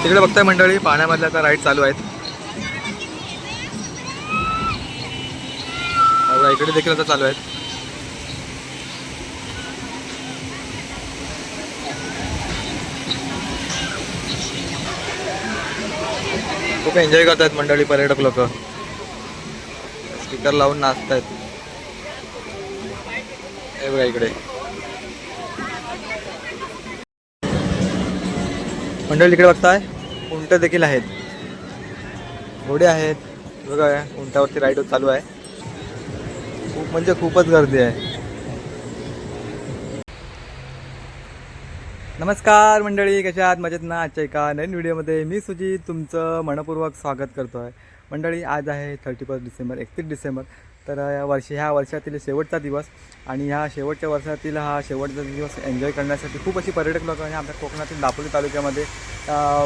तिकडे बघताय मंडळी पाण्यामधल्या आता राईड चालू आहेत. इकडे देखील आता चालू आहेत. खूप एन्जॉय करतायत मंडळी, पर्यटक लोक स्पीकर लावून नाचतायत. हे बघा इकडे मंडळी, इकडे बघताय उंट देखील आहेत, घोडे आहेत. बघा उंटावरती राईड चालू आहे. खूप म्हणजे खूपच गर्दी आहे. नमस्कार मंडळी, कशा आहात? मजेत ना? आजच्या एका नवीन व्हिडिओमध्ये मी सुजित तुमचं मनपूर्वक स्वागत करतो आहे. मंडळी, आज आहे 31 डिसेंबर, 31 डिसेंबर. तर ह्या वर्षातील शेवटचा दिवस आणि ह्या शेवटच्या वर्षातील हा शेवटचा दिवस एन्जॉय करण्यासाठी खूप अशी पर्यटक लोक आपल्या कोकणातील दापोली तालुक्यामध्ये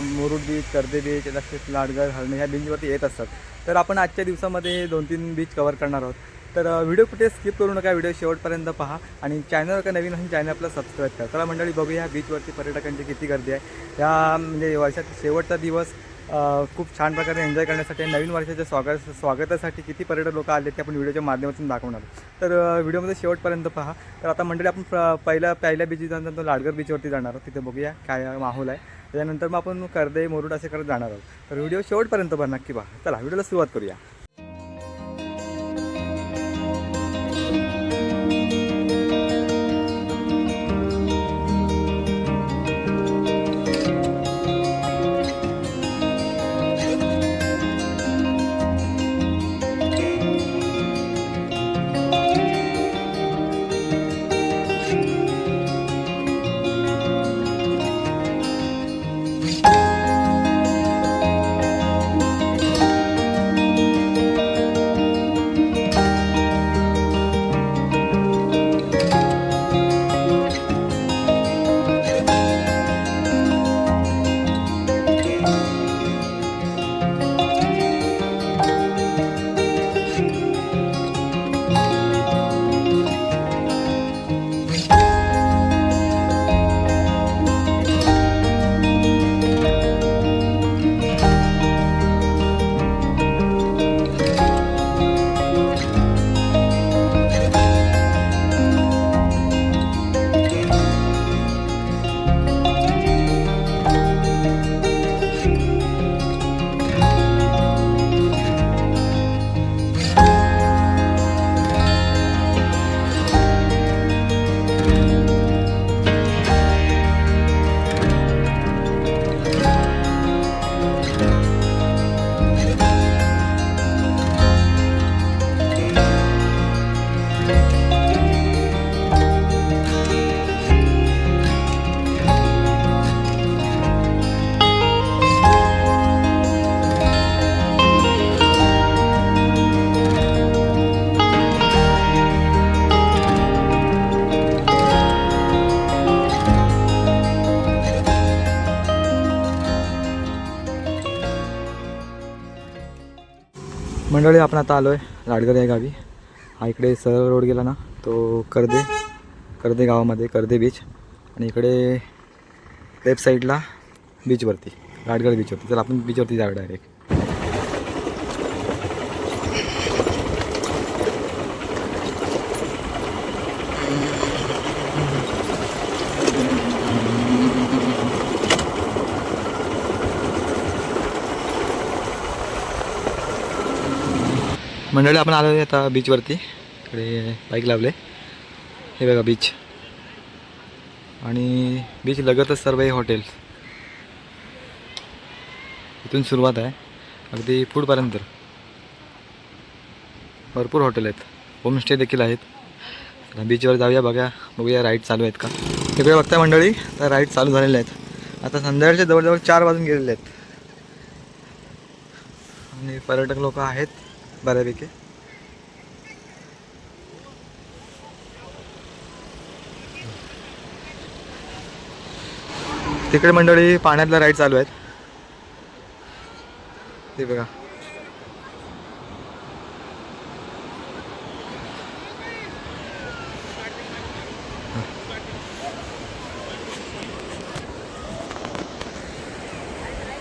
मुरुड बीच, कर्दे बीच, तसेच लाडघर, हरणे ह्या बीचवरती येत असतात. तर आपण आजच्या दिवसामध्ये 2-3 बीच कवर करणार आहोत. तर व्हिडिओ कुठे स्किप करू नका, व्हिडिओ शेवटपर्यंत पहा आणि चॅनलवर का नवीन असेल चॅनल आपला सबस्क्राईब करा. चला मंडळी, बघूया बीचवरती पर्यटकांची किती गर्दी आहे. या म्हणजे वर्षातील शेवटचा दिवस खूप छान प्रकारे एन्जॉय करण्यासाठी, नवीन वर्षाच्या स्वागतासाठी किती पर्यटक लोक आले ते आपण व्हिडिओच्या माध्यमातून दाखवणार. तर व्हिडिओमध्ये शेवटपर्यंत पहा. तर आता मंडळी आपण पहिल्या बीच जाणार, लाडघर बीचवरती जाणार आहोत. तिथे बघूया काय माहोल आहे. त्याच्यानंतर मग आपण कर्दे, मुरुड असे करत जाणार आहोत. तर व्हिडिओ शेवटपर्यंत पहा, नक्की पहा. चला व्हिडिओला सुरुवात करूया. मंडळी, आपण आता आलो आहे लाडघर या गावी. हा इकडे सरळ रोड गेला ना, तो कर्दे गावामध्ये कर्दे बीच, आणि इकडे लेफ्ट साईडला बीचवरती, लाडघर बीचवरती. चला आपण बीचवरती जाऊया डायरेक्ट. मंडळी, आपण आलो आहे आता बीचवरती. इकडे बाईक लावले. हे बघा बीच, आणि बीच लगतच सर्व हे हॉटेल्स. इथून सुरुवात आहे अगदी पुढपर्यंत भरपूर हॉटेल आहेत, होमस्टे देखील आहेत. बीचवर जाऊया, बघूया राईड चालू आहेत का. तिकडे बघताय मंडळी, तर राईड चालू झालेले आहेत. आता संध्याकाळचे जवळजवळ 4 वाजून गेलेले आहेत आणि पर्यटक लोक आहेत बऱ्यापैकी. तिकडे मंडळी पाण्यातल्या राईड चालू आहेत. ते बघा,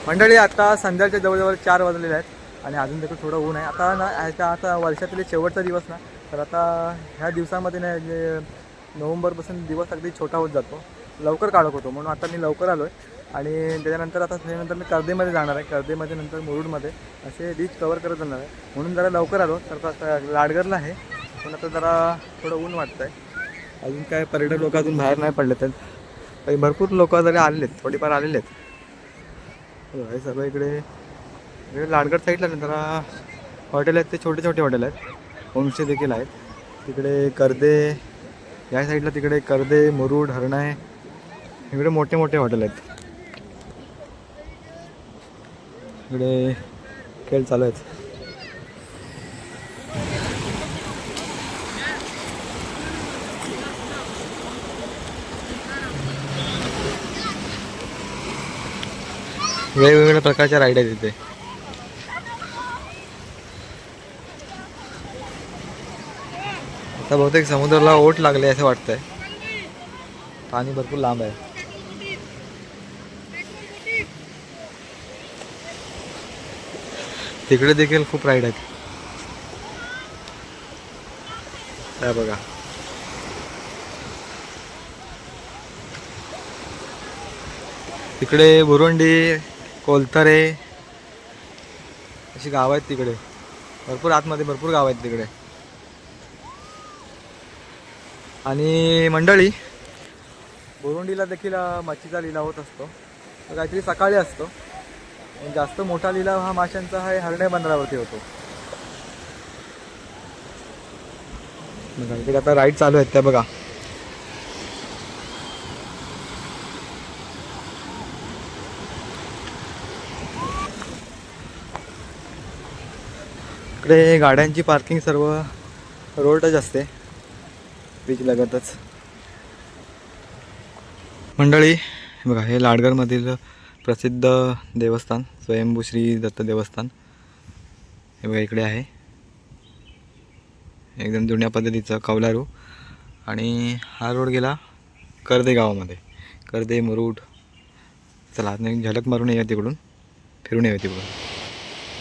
मंडळी आता संध्याच्या जवळजवळ 4 वाजलेले आहेत आणि अजून देखील थोडं ऊन आहे. आता ना आता वर्षातील शेवटचा दिवस ना, तर आता ह्या दिवसामध्ये ना जे नोव्हेंबरपासून दिवस अगदी छोटा होत जातो, लवकर काढत होतो. म्हणून आता मी लवकर आलो आहे आणि त्याच्यानंतर त्याच्यानंतर मी कर्देमध्ये जाणार आहे. कर्देमध्ये नंतर मुरुडमध्ये असे बीच कवर करत जाणार आहे. म्हणून जरा लवकर आलो. तर आता लाडगरला आहे, पण आता जरा थोडं ऊन वाटतं आहे. अजून काय पर्यटक लोक अजून बाहेर नाही पडले तर काही भरपूर लोक जरी आलेले आहेत, थोडीफार आलेले आहेत. हे सर्व इकडे लाडगड साईडला ना जरा हॉटेल आहेत, ते छोटे छोटे हॉटेल आहेत, होमस्टे देखील आहेत. तिकडे कर्दे या साईडला, तिकडे कर्दे, मुरुड, हरणाय इकडे मोठे मोठे हॉटेल आहेत. इकडे खेळ चालू आहेत. वेगवेगळ्या प्रकारच्या राईड आहेत तिथे. आता बहुतेक समुद्राला ओट लागले असं वाटतंय, पाणी भरपूर लांब आहे. तिकडे देखील खूप राईड आहेत. त्या बघा, तिकडे बुरुंडी, कोलतरे अशी गाव आहेत तिकडे. भरपूर आतमध्ये भरपूर गाव आहेत तिकडे. आणि मंडळी बुरुंडीला देखील मच्छीचा लिलाव होत असतो, तो काहीतरी सकाळी असतो. जास्त मोठा लिलाव हा माशांचा हा हरणे बंदरावरती होतो. बघा आता राईड चालू आहेत त्या बघा. इकडे गाड्यांची पार्किंग सर्व रोडच असते, बीच लगतच. मंडळी बघा, हे लाडगरमधील प्रसिद्ध देवस्थान स्वयंभू श्री दत्त देवस्थान हे बघा इकडे आहे. एकदम जुन्या पद्धतीचं कौलारू. आणि हा रोड गेला कर्दे गावामध्ये, कर्दे, मुरुड. चला आता एक झलक मारून येऊया तिकडून, फिरून येऊया तिकडून.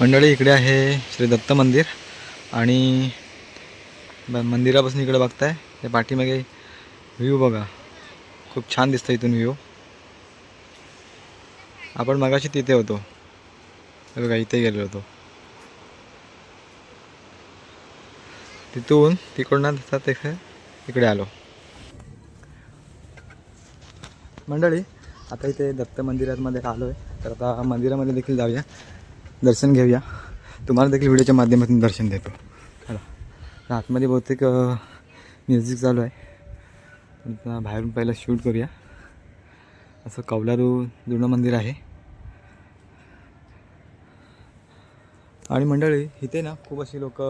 मंडळी इकडे आहे श्री दत्त मंदिर आणि मंदिरापासून इकडे बघताय त्या पाठीमागे व्ह्यू बघा, खूप छान दिसतं इथून व्ह्यू. आपण मगाशी तिथे होतो बघा, इथे गेलो होतो. तिथून तिकडनं इकडे आलो. मंडळी आता इथे दत्त मंदिरामध्ये आलो आहे, तर आता मंदिरामध्ये देखील जाऊया, दर्शन घेऊया. तुम्हाला देखील व्हिडिओच्या माध्यमातून दर्शन देतो. चला आतमध्ये बहुतेक म्युझिक चालू आहे, पण बाहेरून पहिला शूट करूया. असं कौलारू जुनं मंदिर आहे. आणि मंडळी इथे ना खूप अशी लोक,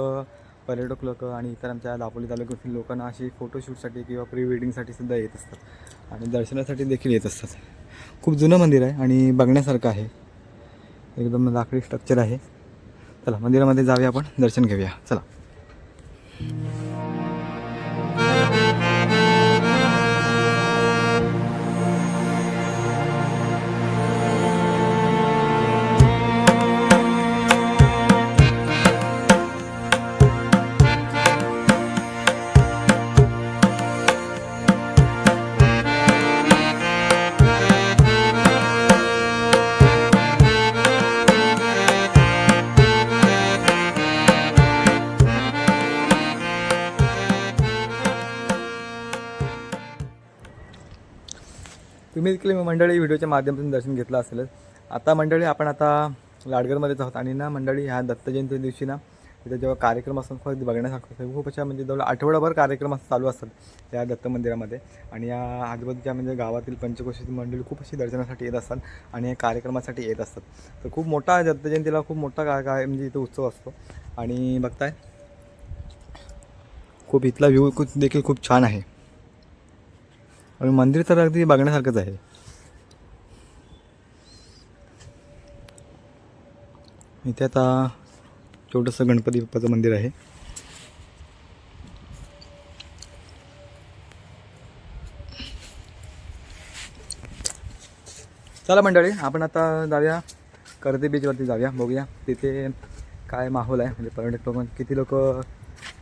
पर्यटक लोक आणि इतर आमच्या दापोली तालुक्यातील लोकांना अशी फोटोशूटसाठी किंवा प्री वेडिंगसाठी सुद्धा येत असतात आणि दर्शनासाठी देखील येत असतात. खूप जुनं मंदिर आहे आणि बघण्यासारखं आहे, एकदम लाकडी स्ट्रक्चर आहे. चला मंदिरामध्ये जाऊया, आपण दर्शन घेऊया. चला. तुम्ही देखील मंडळी व्हिडिओच्या माध्यमातून दर्शन घेतलं असेलच. आता मंडळी आपण आता लाडगरमध्येच आहोत आणि ना मंडळी ह्या दत्त जयंती दिवशी ना तिथे जेव्हा कार्यक्रम असतात खूप बघण्यासारखं खूप अशा म्हणजे जवळ आठवडाभर कार्यक्रम चालू असतात या दत्त मंदिरामध्ये. आणि या आजूबाजूच्या म्हणजे गावातील पंचकोशीची मंडळी खूप अशी दर्शनासाठी येत असतात आणि या कार्यक्रमासाठी येत असतात. तर खूप मोठा दत्त जयंतीला खूप मोठा काय म्हणजे इथं उत्सव असतो. आणि बघताय खूप इथला व्ह्यू देखील खूप छान आहे आणि मंदिर तर अगदी बघण्यासारखंच आहे. इथे आता छोटंसं गणपती बाप्पाचं मंदिर आहे. चला मंडळी आपण आता जाऊया कर्दी बीचवरती जाऊया, बघूया तिथे काय माहोल आहे, म्हणजे किती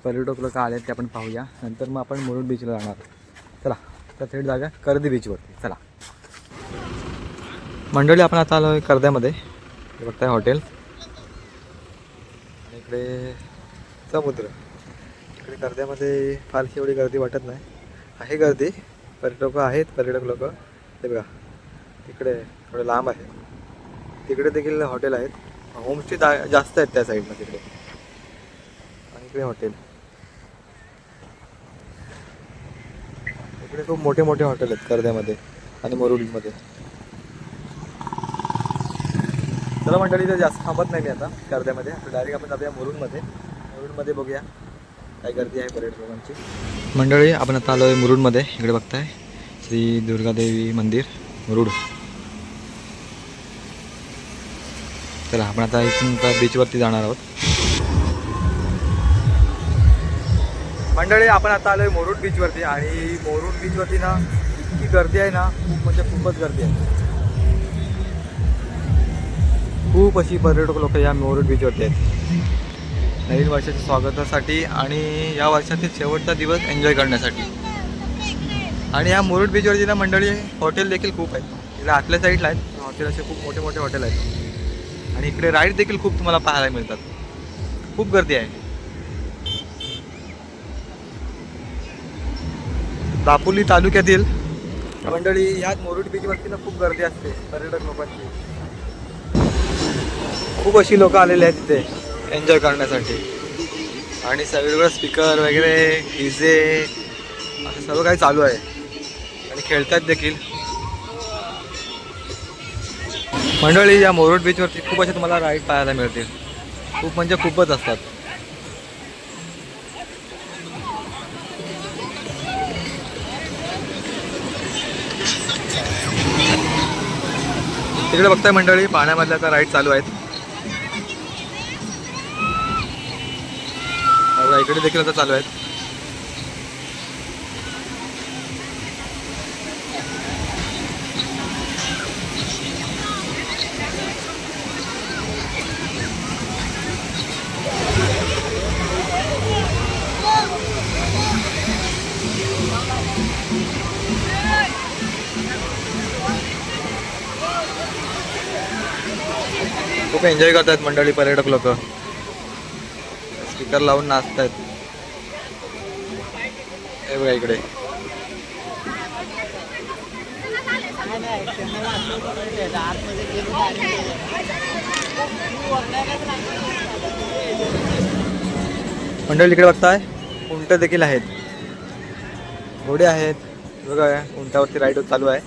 पर्यटक लोक आले ते आपण पाहूया. नंतर मग आपण मुरुड बीचला जाणार. चला तर थेट जाऊया कर्दी बीचवरती. चला मंडळी, आपण आता आलो आहे कर्द्यामध्ये. हे बघताय हॉटेल आणि इकडे समुद्र. इकडे कर्द्यामध्ये फारशी एवढी गर्दी वाटत नाही, आहे गर्दी, पर्यटक लोक. ते बघा तिकडे थोडं लांब आहे, तिकडे देखील हॉटेल आहेत, होमस्टे जास्त आहेत त्या साईडला तिकडे. आणि इकडे हॉटेल, इकडे खूप मोठे मोठे हॉटेल आहेत कर्द्यामध्ये आणि मुरुडमध्ये. चला मंडळी, तर जास्त थांबत नाही मी आता कर्द्यामध्ये. आता डायरेक्ट आपण जाऊया मुरुडमध्ये बघूया काय गर्दी आहे पर्यटक लोकांची. मंडळी, आपण आता आलो आहे मुरुडमध्ये. इकडे बघताय श्री दुर्गादेवी मंदिर मुरुड. चला आपण आता इथून बीचवरती जाणार आहोत. मंडळी, आपण आता आलो आहे मुरुड बीचवरती. आणि मुरुड बीचवरती ना इतकी गर्दी आहे ना, खूपच गर्दी आहे. खूप अशी पर्यटक लोक या मुरुड बीचवरती आहेत नवीन वर्षाच्या स्वागतासाठी आणि या वर्षातील शेवटचा दिवस एन्जॉय करण्यासाठी. आणि या मुरुड बीचवरती ना मंडळी हॉटेल देखील खूप आहेत. इकडे आतल्या साईडला आहेत हॉटेल, असे खूप मोठे मोठे हॉटेल आहेत. आणि इकडे राईड देखील खूप तुम्हाला पाहायला मिळतात. खूप गर्दी आहे. दापोली तालुक्यातील मंडळी ह्या मुरुड बीचवरती ना खूप गर्दी असते पर्यटक लोकांची. खूप अशी लोक आलेली आहेत तिथे एन्जॉय करण्यासाठी. आणि सगळीकडे स्पीकर वगैरे डीजे असं सर्व काही चालू आहे आणि खेळतात देखील. मंडळी, या मुरुड बीचवरती खूप असे तुम्हाला राईड पाहायला मिळतील. खूप म्हणजे खूपच असतात. तिकडे बघताय मंडळी पाण्यामधल्या आता राईड चालू आहेत. इकडे देखील आता चालू आहेत. खूप एन्जॉय करतात मंडळी पर्यटक लोक. स्पीकर लावून नाचतात. हे बघा इकडे मंडळी, इकडे बघताय उंट देखील आहेत, घोडे आहेत. बघा उंटावरती राईड चालू आहे.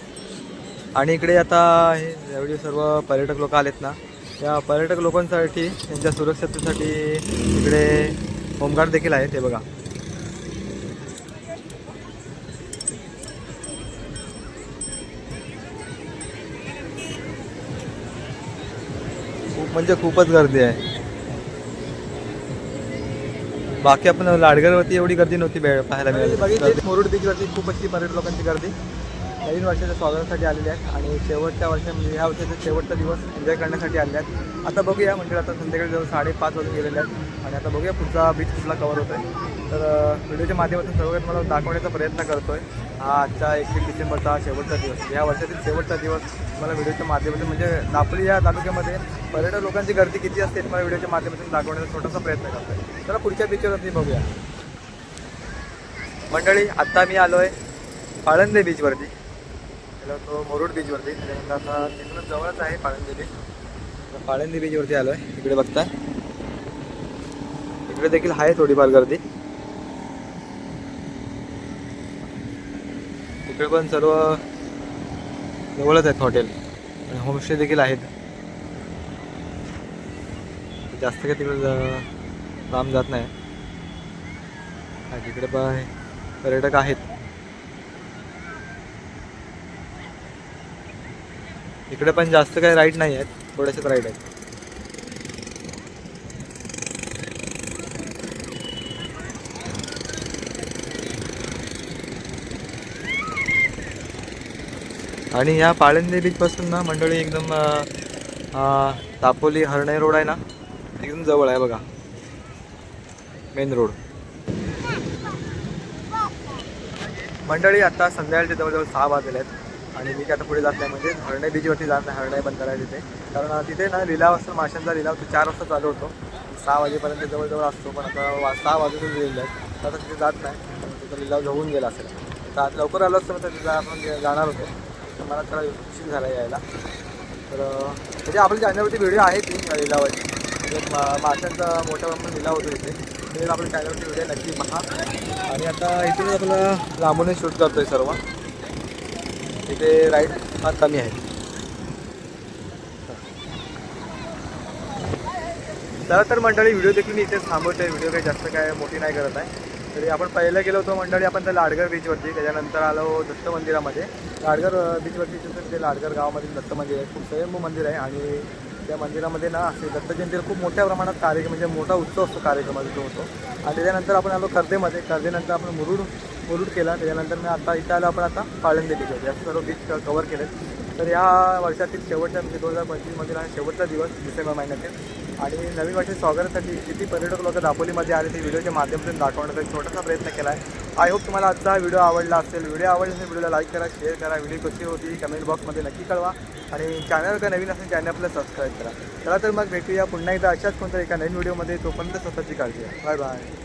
आणि इकडे आता हे एवढे सर्व पर्यटक लोक आलेत ना, या पर्यटक लोकांसाठी त्यांच्या सुरक्षतेसाठी इकडे होमगार्ड देखील आहेत. हे बघा खूपच गर्दी आहे. बाकी आपण लाडगरवरती एवढी गर्दी नव्हती पाहायला मिळाली. मुरुड बीचवरती खूप अशी पर्यटक लोकांची गर्दी नवीन वर्षाच्या स्वागतासाठी आलेले आहेत आणि शेवटच्या वर्षा म्हणजे ह्या वर्षाचा शेवटचा दिवस एन्जॉय करण्यासाठी आलेले आहेत. आता बघूया म्हणजे आता संध्याकाळी जवळ 5:30 वाजून गेलेले आहेत आणि आता बघूया पुढचा बीच कुठला कवर होतो आहे. तर व्हिडिओच्या माध्यमातून सर्व काही मला दाखवण्याचा प्रयत्न करतो आहे. हा आजचा 31 डिसेंबरचा शेवटचा दिवस, या वर्षातील शेवटचा दिवस मला व्हिडिओच्या माध्यमातून म्हणजे दापोली या तालुक्यामध्ये पर्यटक लोकांची गर्दी किती असते मला व्हिडिओच्या माध्यमातून दाखवण्याचा छोटासा प्रयत्न करतो आहे. चला पुढच्या बीचवरती बघूया. मंडळी, आत्ता मी आलो आहे पाळंदे बीचवरती. तो मुरुड बीचवरती, त्याच्यानंतर आता तिथूनच जवळच आहे पाळंदे बीच. पाळंदे बीचवरती आलो आहे. इकडे बघता इकडे देखील आहे थोडीफार गर्दी. इकडे पण सर्व जवळच आहेत हॉटेल आणि होमस्टे देखील आहेत. जास्त काही तिकडे लांब जात नाही. तिकडे पण पर्यटक आहेत. इकडे पण जास्त काही राईड नाही आहेत, थोडेसेच राईड आहेत. आणि या पाळंदे बीचपासून ना मंडळी एकदम हा दापोली हर्णे रोड आहे ना, एकदम जवळ आहे बघा, मेन रोड. मंडळी आता संध्याकाळचे जवळजवळ 6 वाजले आहेत आणि मी काय आता पुढे जात नाही, म्हणजे हर्णे बीचवरती जात नाही, हर्णे बंदर आहे तिथे. कारण तिथे ना लिलाव असतो, माशांचा लिलाव तो 4 वाजता चालू होतो, 6 वाजेपर्यंत जवळजवळ असतो. पण आता 6 वाजून गेलेले आहेत, आता तिथे जात नाही, तिथं लिलाव जवळून गेला असेल. तर आज लवकर आलो असतो तर तिथं आपण जाणार होतो, तर मला थोडा उशीर झाला यायला. तर म्हणजे आपल्या चॅनलवरती व्हिडिओ आहे ती लिलावाची, म्हणजे माशांचा मोठा प्रमाणात लिलाव होतो इथे, ते आपल्या चॅनलवरती व्हिडिओ नक्की पहा. आणि आता इथूनच आपल्याला लांबूनच शूट करतोय सर्व. इथे राईड फार कमी आहे. चला तर मंडळी, व्हिडिओ देखील मी इथेच थांबवतोय, व्हिडिओ काही जास्त काय मोठी नाही करत आहे. तरी आपण पहिलं गेलो होतो मंडळी आपण त्या लाडगर बीचवरती, त्याच्यानंतर आलो दत्त मंदिरामध्ये. लाडगर बीचवरती तिथं ते लाडगर गावामधील दत्त मंदिर आहे, खूप स्वयंभू मंदिर आहे. आणि त्या मंदिरामध्ये ना असे दत्त जयंतीला खूप मोठ्या प्रमाणात कार्यक्रम, म्हणजे मोठा उत्सव असतो कार्यक्रमाचा तो होतो. आणि त्याच्यानंतर आपण आलो कर्देमध्ये, कर्देनंतर आपण मुरुड केला. त्याच्यानंतर मी आता इथं आलो आपण आता पाळंदे बीचवर, याचं सर्व बीच कवर केलेत. तर या वर्षातील शेवटच्या म्हणजे 2025मधील आणि शेवटचा दिवस डिसेंबर महिन्यातील. आणि नवीन वर्षाच्या स्वागतासाठी किती पर्यटक लोक दापोलीमध्ये आले ते व्हिडिओच्या माध्यमातून दाखवण्याचा एक छोटासा प्रयत्न केला आहे. आय होप तुम्हाला आजचा व्हिडिओ आवडला असेल. व्हिडिओ आवडला असेल व्हिडिओला लाईक करा, शेअर करा, व्हिडिओ कशी होती कमेंट बॉक्समध्ये नक्की कळवा. आणि चॅनल का नवीन असेल चॅनल आपल्याला सबस्क्राईब करा. चला तर मग भेटूया पुन्हा एकदा अशाच कोणत्या एका नवीन व्हिडिओमध्ये. तोपर्यंत स्वतःची काळजी घ्या. Bye bye.